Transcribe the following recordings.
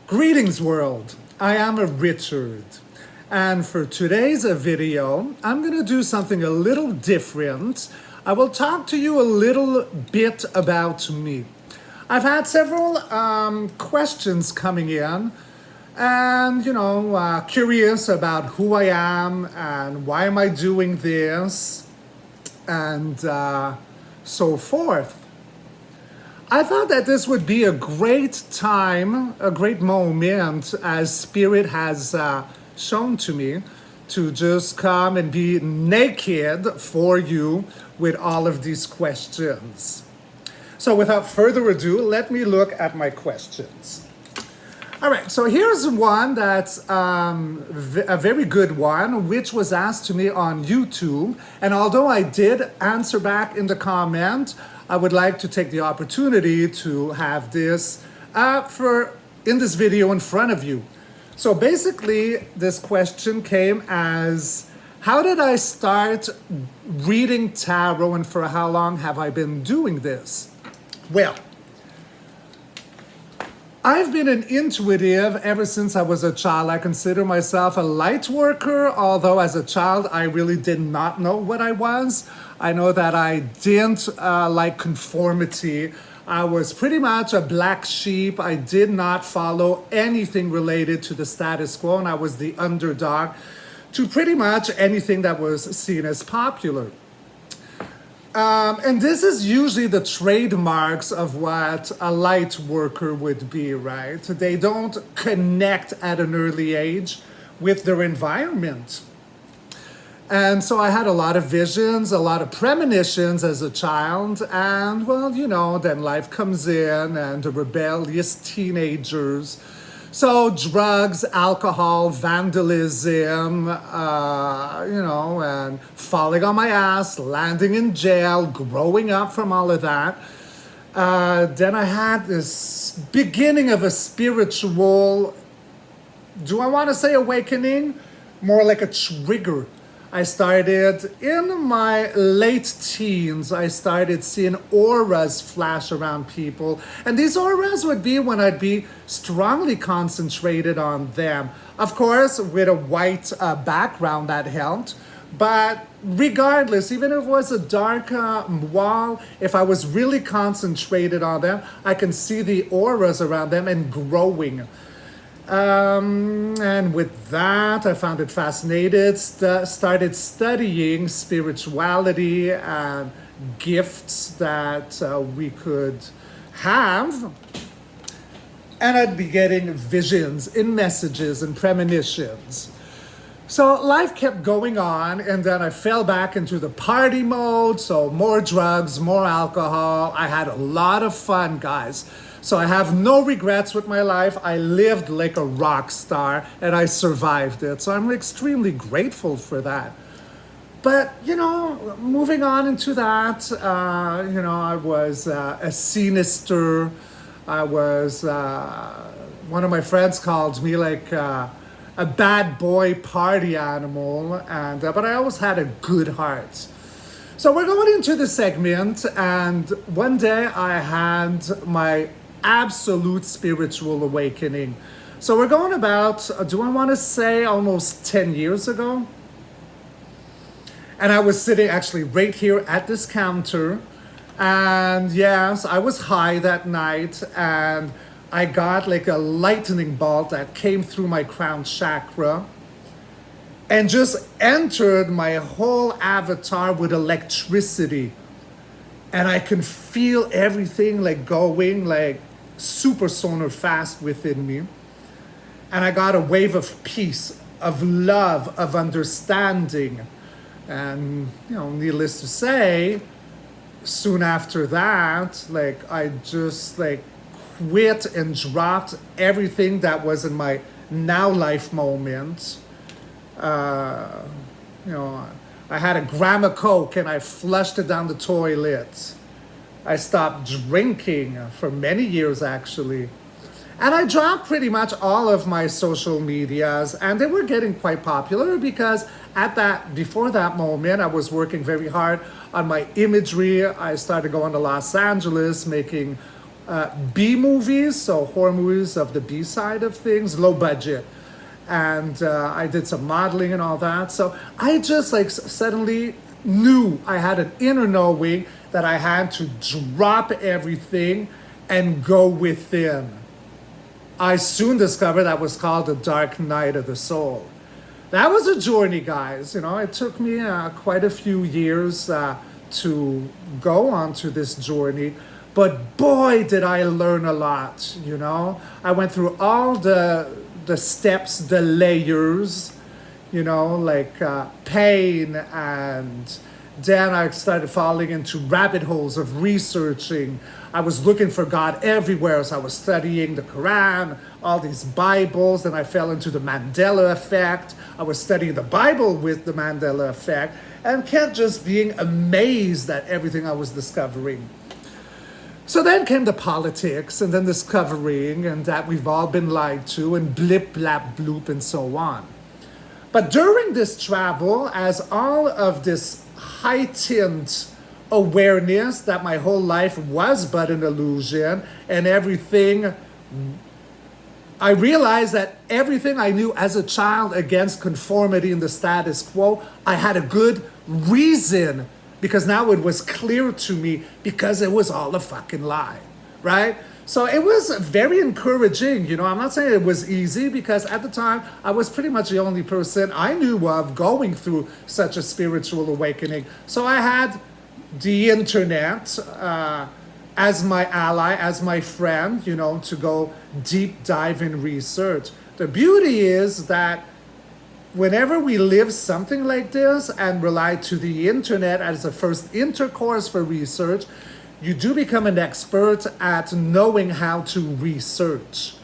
Greetings world, I am a Richard, and for today's video, I'm gonna do something a little different. I will talk to you a little bit about me. I've had several questions coming in and curious about who I am and why am I doing this and so forth. I thought that this would be a great time, a great moment, as Spirit has shown to me, to just come and be naked for you with all of these questions. So without further ado, let me look at my questions. All right, so here's one that's a very good one, which was asked to me on YouTube. And although I did answer back in the comment, I would like to take the opportunity to have this in this video in front of you. So basically, this question came as, how did I start reading tarot and for how long have I been doing this? Well, I've been an intuitive ever since I was a child. I consider myself a light worker, although as a child I really did not know what I was. I know that I didn't like conformity. I was pretty much a black sheep. I did not follow anything related to the status quo, and I was the underdog to pretty much anything that was seen as popular. And this is usually the trademarks of what a light worker would be, right? They don't connect at an early age with their environment. And so I had a lot of visions, a lot of premonitions as a child. And well, then life comes in and the rebellious teenagers. So drugs, alcohol, vandalism, and falling on my ass, landing in jail, growing up from all of that. Then I had this beginning of a spiritual, do I want to say awakening? More like a trigger. I started in my late teens, I started seeing auras flash around people. And these auras would be when I'd be strongly concentrated on them. Of course, with a white background that helped. But regardless, even if it was a dark wall, if I was really concentrated on them, I can see the auras around them and growing. And with that, I found it fascinating, started studying spirituality and gifts that we could have. And I'd be getting visions and messages and premonitions. So life kept going on, and then I fell back into the party mode. So more drugs, more alcohol. I had a lot of fun, guys. So I have no regrets with my life. I lived like a rock star and I survived it. So I'm extremely grateful for that. But, moving on into that, I was a sinister. I was, one of my friends called me like a bad boy party animal. And but I always had a good heart. So we're going into the segment, and one day I had my absolute spiritual awakening. So we're going about, do I want to say almost 10 years ago? And I was sitting actually right here at this counter. And yes, I was high that night and I got like a lightning bolt that came through my crown chakra and just entered my whole avatar with electricity. And I can feel everything like going like super sonar fast within me. And I got a wave of peace, of love, of understanding. And, needless to say, soon after that, I just quit and dropped everything that was in my now life moment. I had a gram of Coke and I flushed it down the toilet. I stopped drinking for many years, actually. And I dropped pretty much all of my social medias, and they were getting quite popular because before that moment, I was working very hard on my imagery. I started going to Los Angeles, making B movies, so horror movies of the B side of things, low budget. And I did some modeling and all that. So I just like suddenly knew I had an inner knowing that I had to drop everything and go within. I soon discovered that was called the dark night of the soul. That was a journey, guys. You know, it took me quite a few years to go onto this journey. But boy, did I learn a lot, you know. I went through all the steps, the layers, you know, like pain, and then I started falling into rabbit holes of researching. I was looking for God everywhere, so I was studying the Quran, all these Bibles, and I fell into the Mandela effect. I was studying the Bible with the Mandela effect, and kept just being amazed at everything I was discovering. So then came the politics, and then discovering, and that we've all been lied to, and blip, blap, bloop, and so on. But during this travel, as all of this heightened awareness that my whole life was but an illusion, and everything, I realized that everything I knew as a child against conformity in the status quo, I had a good reason, because now it was clear to me, because it was all a fucking lie, right? So it was very encouraging, you know. I'm not saying it was easy, because at the time I was pretty much the only person I knew of going through such a spiritual awakening. So I had the internet as my ally, as my friend, you know, to go deep dive in research. The beauty is that whenever we live something like this and rely to the internet as a first intercourse for research, you do become an expert at knowing how to research.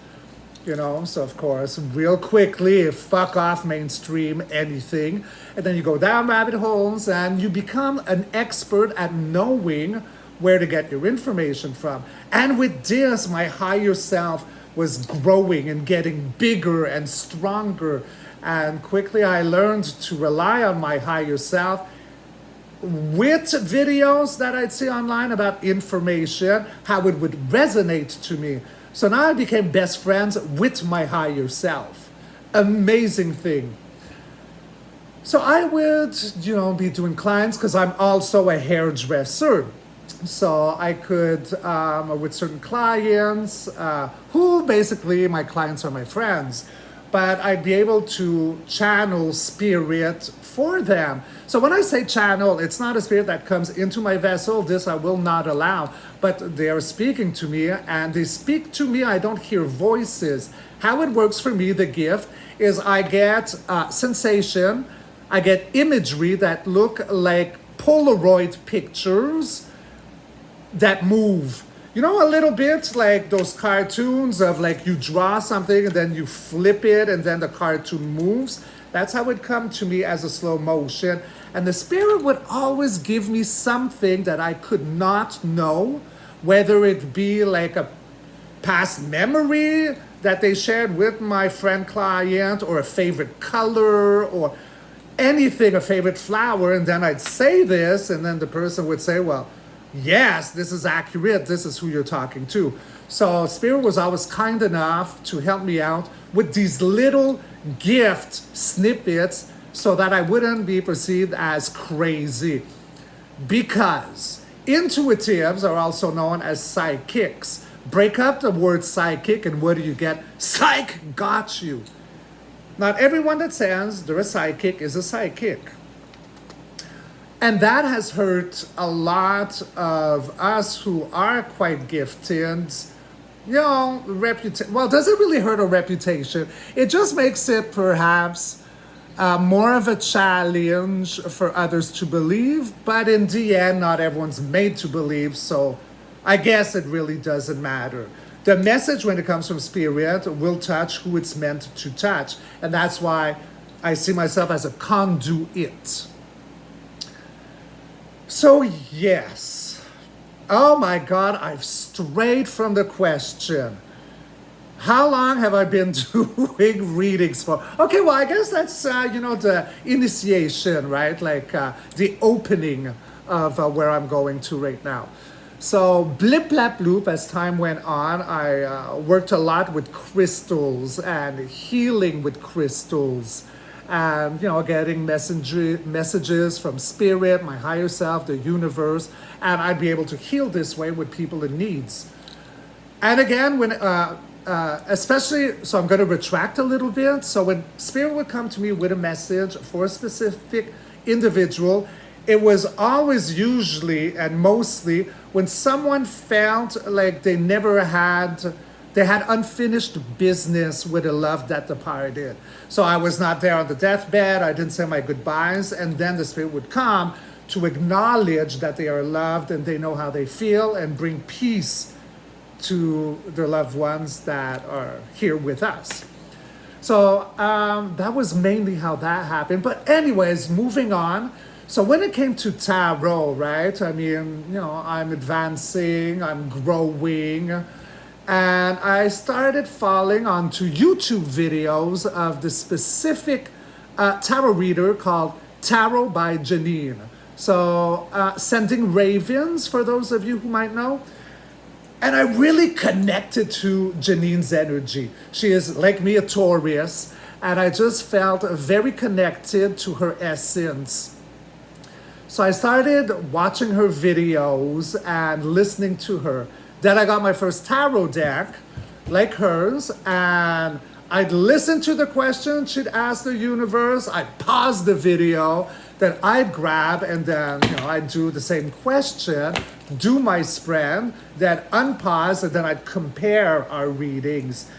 You know, so of course, real quickly, fuck off mainstream anything. And then you go down rabbit holes and you become an expert at knowing where to get your information from. And with this, my higher self was growing and getting bigger and stronger. And quickly I learned to rely on my higher self with videos that I'd see online about information, how it would resonate to me. So now I became best friends with my higher self. Amazing thing. So I would, you know, be doing clients, because I'm also a hairdresser. So I could, with certain clients, who basically my clients are my friends, but I'd be able to channel spirit for them. So when I say channel, it's not a spirit that comes into my vessel. This I will not allow. But they are speaking to me, and they speak to me. I don't hear voices. How it works for me, the gift, is I get sensation. I get imagery that look like Polaroid pictures that move. You know, a little bit like those cartoons of like you draw something and then you flip it and then the cartoon moves. That's how it come to me as a slow motion. And the spirit would always give me something that I could not know, whether it be like a past memory that they shared with my friend client, or a favorite color, or anything, a favorite flower. And then I'd say this, and then the person would say, well, yes, this is accurate. This is who you're talking to. So Spirit was always kind enough to help me out with these little gift snippets so that I wouldn't be perceived as crazy. Because intuitives are also known as psychics. Break up the word psychic and what do you get? Psych, got you. Not everyone that says they're a psychic is a psychic. And that has hurt a lot of us who are quite gifted. You know, well, does it really hurt our reputation? It just makes it perhaps more of a challenge for others to believe. But in the end, not everyone's made to believe. So I guess it really doesn't matter. The message when it comes from Spirit will touch who it's meant to touch. And that's why I see myself as a conduit. So yes, oh my God, I've strayed from the question. How long have I been doing readings for? Okay, well, I guess that's, the initiation, right? Like the opening of where I'm going to right now. So blip blap bloop, as time went on, I worked a lot with crystals and healing with crystals, and getting messages from spirit, my higher self, the universe, and I'd be able to heal this way with people in needs. And again, when especially, so I'm going to retract a little bit. So when spirit would come to me with a message for a specific individual, it was always, usually and mostly, when someone felt like they had unfinished business with a love that departed. So I was not there on the deathbed, I didn't say my goodbyes, and then the spirit would come to acknowledge that they are loved and they know how they feel and bring peace to their loved ones that are here with us. So that was mainly how that happened. But anyways, moving on. So when it came to tarot, right? I mean, I'm advancing, I'm growing, and I started falling onto YouTube videos of the specific tarot reader called Tarot by Janine. So Sending Ravens, for those of you who might know. And I really connected to Janine's energy. She is, like me, a Taurus, and I just felt very connected to her essence. So I started watching her videos and listening to her. Then I got my first tarot deck, like hers, and I'd listen to the questions she'd ask the universe. I'd pause the video, then I'd grab, and then I'd do the same question, do my spread, then unpause, and then I'd compare our readings.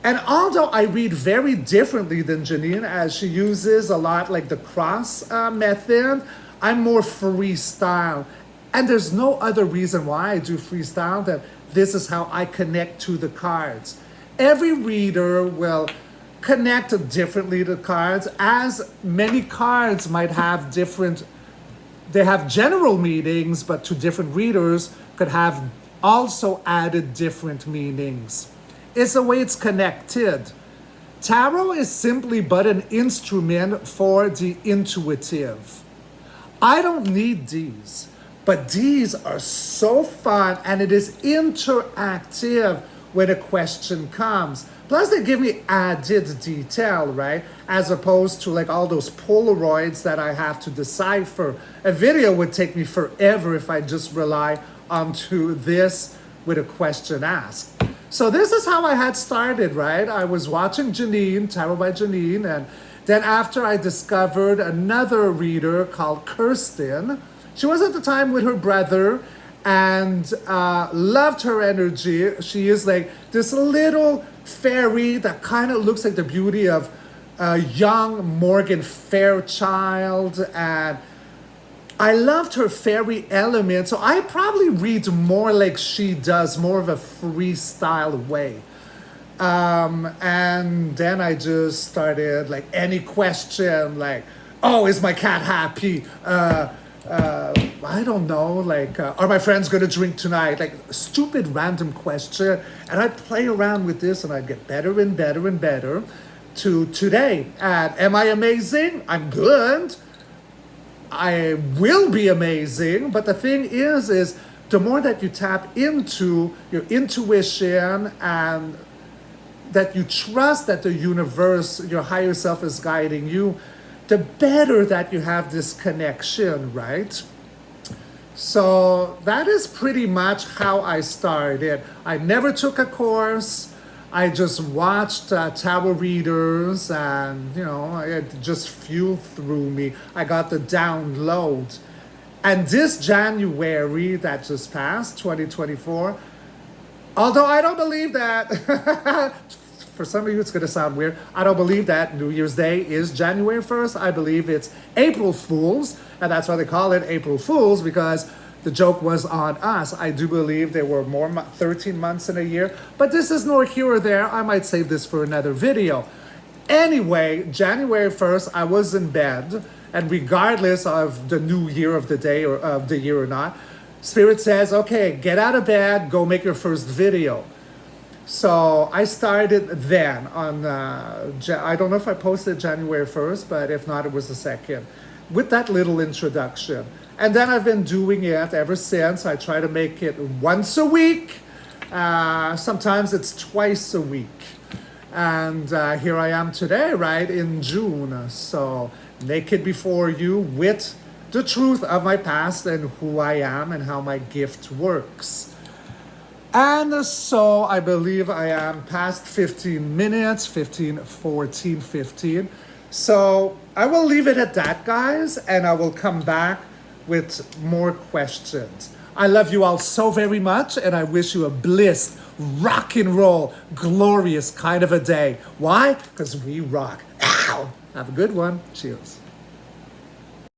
And although I read very differently than Janine, as she uses a lot like the cross method, I'm more freestyle. And there's no other reason why I do freestyle than this is how I connect to the cards. Every reader will connect differently to cards, as many cards might have they have general meanings, but to different readers could have also added different meanings. It's the way it's connected. Tarot is simply but an instrument for the intuitive. I don't need these, but these are so fun, and it is interactive when a question comes. Plus, they give me added detail, right? As opposed to like all those Polaroids that I have to decipher. A video would take me forever if I just rely onto this with a question asked. So this is how I had started, right? I was watching Janine, Tarot by Janine, and then after I discovered another reader called Kirsten. She was at the time with her brother, and loved her energy. She is like this little fairy that kind of looks like the beauty of a young Morgan Fairchild, and I loved her fairy element. So I probably read more like she does, more of a freestyle way. And then I just started like any question, like, oh, is my cat happy? I don't know, like, are my friends gonna drink tonight? Like, stupid random question. And I'd play around with this and I'd get better and better and better to today. And am I amazing? I'm good. I will be amazing. But the thing is the more that you tap into your intuition and that you trust that the universe, your higher self is guiding you, the better that you have this connection, right? So that is pretty much how I started. I never took a course. I just watched tarot readers, and it just flew through me. I got the download. And this January that just passed, 2024, although I don't believe that, for some of you it's going to sound weird, I don't believe that New Year's Day is January 1st. I believe it's April Fool's, and that's why they call it April Fool's, because the joke was on us. I do believe there were more 13 months in a year, but this is nor here or there. I might save this for another video. Anyway, January 1st, I was in bed, and regardless of the new year of the day or of the year or not, Spirit says, okay, get out of bed, go make your first video. So I started then on, I don't know if I posted January 1st, but if not, it was the 2nd, with that little introduction. And then I've been doing it ever since. I try to make it once a week. Sometimes it's twice a week. And here I am today, right, in June. So, naked before you with the truth of my past and who I am and how my gift works. And so I believe I am past 15 minutes, 15, 14, 15. So I will leave it at that, guys, and I will come back with more questions. I love you all so very much, and I wish you a blissed, rock and roll, glorious kind of a day. Why? Because we rock. Ow! Have a good one. Cheers.